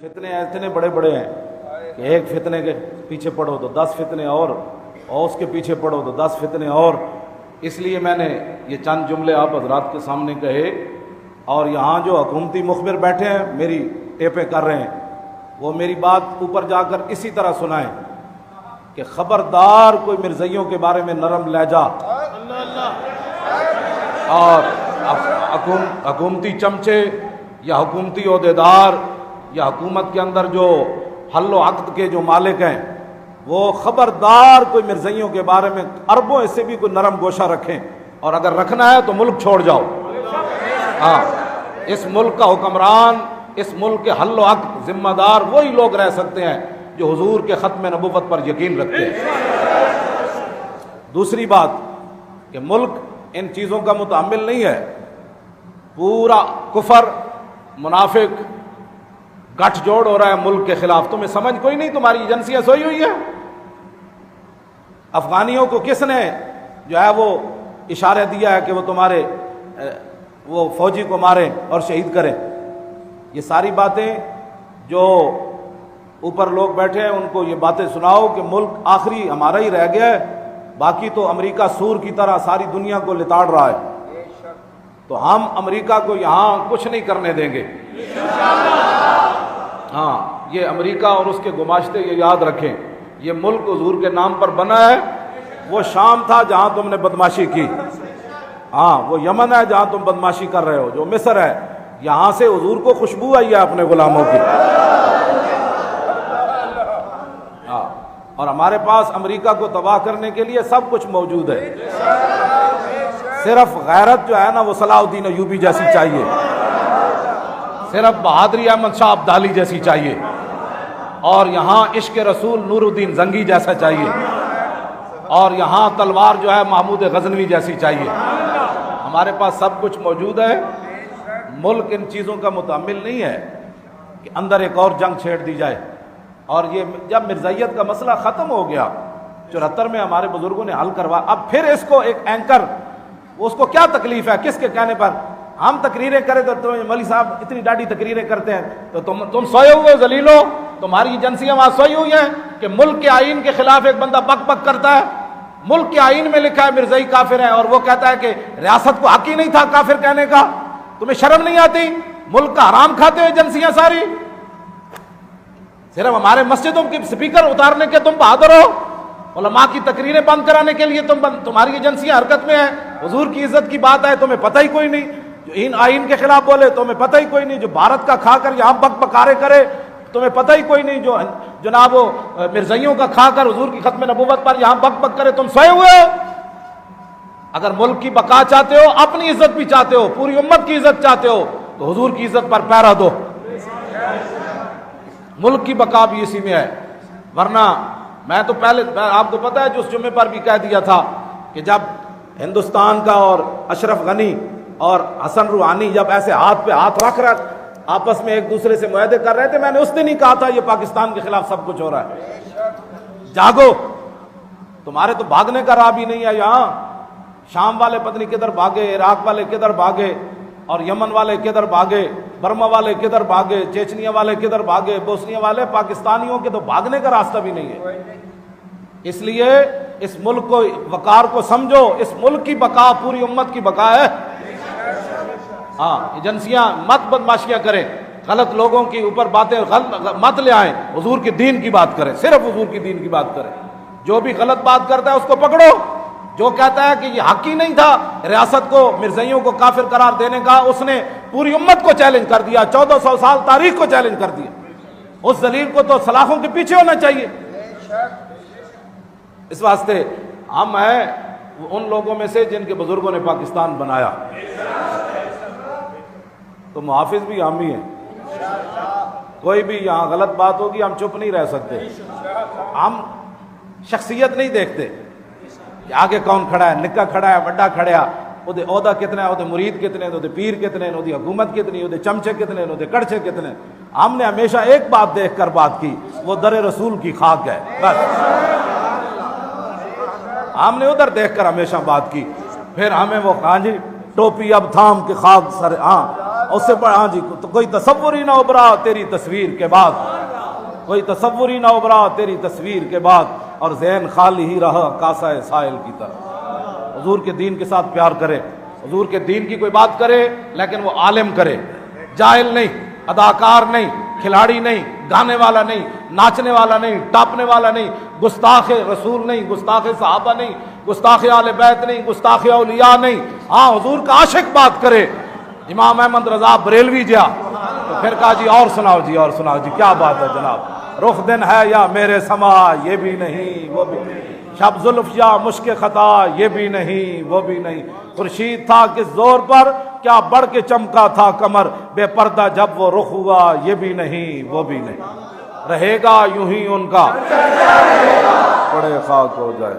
فتنے اتنے بڑے بڑے ہیں کہ ایک فتنے کے پیچھے پڑھو تو 10 فتنے اور اس کے پیچھے پڑھو تو 10 فتنے اور. اس لیے میں نے یہ چند جملے آپ حضرات کے سامنے کہے. اور یہاں جو حکومتی مخبر بیٹھے ہیں میری ٹیپیں کر رہے ہیں, وہ میری بات اوپر جا کر اسی طرح سنائیں کہ خبردار کوئی مرزائیوں کے بارے میں نرم لہجہ اور حکومتی چمچے یا حکومتی عہدیدار یا حکومت کے اندر جو حل و عقد کے جو مالک ہیں, وہ خبردار کوئی مرزائیوں کے بارے میں اربوں اس سے بھی کوئی نرم گوشہ رکھیں, اور اگر رکھنا ہے تو ملک چھوڑ جاؤ. ہاں, اس ملک کا حکمران, اس ملک کے حل و عقد ذمہ دار وہی لوگ رہ سکتے ہیں جو حضور کے ختم نبوت پر یقین رکھتے ہیں. دوسری بات کہ ملک ان چیزوں کا متحمل نہیں ہے. پورا کفر منافق گٹھ جوڑ ہو رہا ہے ملک کے خلاف. تمہیں سمجھ کوئی نہیں, تمہاری ایجنسیاں سوئی ہوئی ہیں. افغانیوں کو کس نے جو ہے وہ اشارہ دیا ہے کہ وہ تمہارے وہ فوجی کو ماریں اور شہید کریں؟ یہ ساری باتیں جو اوپر لوگ بیٹھے ہیں ان کو یہ باتیں سناؤ کہ ملک آخری ہمارا ہی رہ گیا ہے, باقی تو امریکہ سور کی طرح ساری دنیا کو لتاڑ رہا ہے. تو ہم امریکہ کو یہاں کچھ نہیں کرنے دیں گے. ہاں, یہ امریکہ اور اس کے گماشتے یہ یاد رکھیں, یہ ملک حضور کے نام پر بنا ہے. وہ شام تھا جہاں تم نے بدماشی کی, ہاں وہ یمن ہے جہاں تم بدماشی کر رہے ہو, جو مصر ہے, یہاں سے حضور کو خوشبو آئی ہے اپنے غلاموں کی. ہاں, اور ہمارے پاس امریکہ کو تباہ کرنے کے لیے سب کچھ موجود ہے. صرف غیرت جو ہے نا وہ صلاح الدین ایوبی جیسی چاہیے, صرف بہادری احمد شاہ ابدالی جیسی چاہیے, اور یہاں عشق رسول نور الدین زنگی جیسا چاہیے, اور یہاں تلوار جو ہے محمود غزنوی جیسی چاہیے. ہمارے پاس سب کچھ موجود ہے. ملک ان چیزوں کا متحمل نہیں ہے کہ اندر ایک اور جنگ چھیڑ دی جائے. اور یہ جب مرزائیت کا مسئلہ ختم ہو گیا 74 میں ہمارے بزرگوں نے حل کروا, اب پھر اس کو ایک اینکر, اس کو کیا تکلیف ہے, کس کے کہنے پر ہم تقریریں کریں تو تم مولوی صاحب اتنی ڈاڈی تقریریں کرتے ہیں تو تم سوئے ہوئے ذلیلو, تمہاری ایجنسیاں وہاں سوئی ہوئی ہیں کہ ملک کے آئین کے خلاف ایک بندہ بک بک کرتا ہے. ملک کے آئین میں لکھا ہے مرزائی کافر ہیں, اور وہ کہتا ہے کہ ریاست کو حق ہی نہیں تھا کافر کہنے کا. تمہیں شرم نہیں آتی؟ ملک کا حرام کھاتے ہو ایجنسیاں ساری. صرف ہمارے مسجدوں کی سپیکر اتارنے کے تم بہادر ہو, علماء کی تقریریں بند کرانے کے لیے تمہاری ایجنسیاں حرکت میں ہیں. حضور کی عزت کی بات ہے تمہیں پتہ ہی کوئی نہیں, جو ان آئین کے خلاف بولے تمہیں پتہ ہی کوئی نہیں, جو بھارت کا کھا کر یہاں بک بکارے کرے تمہیں پتہ ہی کوئی نہیں, جو جناب مرزائیوں کا کھا کر حضور کی ختم نبوت پر یہاں بک بک کرے تم سوئے ہوئے ہو. اگر ملک کی بقا چاہتے ہو, اپنی عزت بھی چاہتے ہو, پوری امت کی عزت چاہتے ہو, تو حضور کی عزت پر پیرا دو. ملک کی بقا بھی اسی میں ہے. ورنہ میں تو پہلے آپ کو پتہ ہے جو اس جمعے پر بھی کہہ دیا تھا کہ جب ہندوستان کا اور اشرف غنی اور حسن روحانی جب ایسے ہاتھ پہ ہاتھ رکھ آپس میں ایک دوسرے سے معاہدے کر رہے تھے, میں نے اس دن ہی کہا تھا یہ پاکستان کے خلاف سب کچھ ہو رہا ہے. جاگو, تمہارے تو بھاگنے کا راہ بھی نہیں ہے. یہاں شام والے پتہ نہیں کدھر بھاگے, عراق والے کدھر بھاگے, اور یمن والے کدھر بھاگے, برما والے کدھر بھاگے, چیچنیا والے کدھر بھاگے, بوسنیا والے. پاکستانیوں کے تو بھاگنے کا راستہ بھی نہیں ہے. اس لیے اس ملک کو وقار کو سمجھو, اس ملک کی بقا پوری امت کی بقا ہے. ہاں, ایجنسیاں مت بدماشیاں کریں, غلط لوگوں کی اوپر باتیں مت لے آئیں, حضور کے دین کی بات کریں, صرف حضور کی دین کی بات کریں. جو بھی غلط بات کرتا ہے اس کو پکڑو, جو کہتا ہے کہ یہ حق ہی نہیں تھا ریاست کو مرزائیوں کو کافر قرار دینے کا, اس نے پوری امت کو چیلنج کر دیا, 1400 سال تاریخ کو چیلنج کر دیا. اس ذلیل کو تو سلاخوں کے پیچھے ہونا چاہیے. اس واسطے ہم ہیں ان لوگوں میں سے جن کے بزرگوں نے پاکستان بنایا, تو محافظ بھی ہم ہی ہیں. کوئی بھی یہاں غلط بات ہوگی ہم چپ نہیں رہ سکتے. ہم شخصیت نہیں دیکھتے کہ آگے کون کھڑا ہے, نکا کھڑا ہے, بڑا کھڑا ہے, وہ عہدہ کتنا ہے, وہ مرید کتنے, وہ پیر کتنے, وہ حکومت کتنی, وہ چمچے کتنے, وہ کڑچے کتنے. ہم نے ہمیشہ ایک بات دیکھ کر بات کی, وہ در رسول کی خاک ہے. بس ہم نے ادھر دیکھ کر ہمیشہ بات کی. پھر ہمیں وہ ہاں جی ٹوپی اب تھام کے خاک سر, ہاں اس سے بڑا ہاں جی تو کوئی تصور ہی نہ ابھرا تیری تصویر کے بعد، کوئی تصور ہی نہ ابھرا تیری تصویر کے بعد، اور ذہن خالی ہی رہا کاسہ سائل کی طرح۔ حضور کے دین کے ساتھ پیار کرے، حضور کے دین کی کوئی بات کرے لیکن وہ عالم کرے، جاہل نہیں، اداکار نہیں، کھلاڑی نہیں، گانے والا نہیں، ناچنے والا نہیں، ٹاپنے والا نہیں، گستاخ رسول نہیں، گستاخ صحابہ نہیں، گستاخ آل بیت نہیں، گستاخ اولیاء نہیں، ہاں حضور کا عاشق بات کرے۔ امام احمد رضا بریلوی جا تو پھر کہا جی اور سناؤ جی، اور سناؤ جی، کیا بات ہے جناب، رخ دن ہے یا میرے سما یہ بھی نہیں وہ بھی نہیں، شب زلف یا مشک خطا یہ بھی نہیں وہ بھی نہیں، خورشید تھا کس زور پر کیا بڑھ کے چمکا تھا کمر، بے پردہ جب وہ رخ ہوا یہ بھی نہیں وہ بھی نہیں، رہے گا یوں ہی ان کا بڑے خاک ہو جائے۔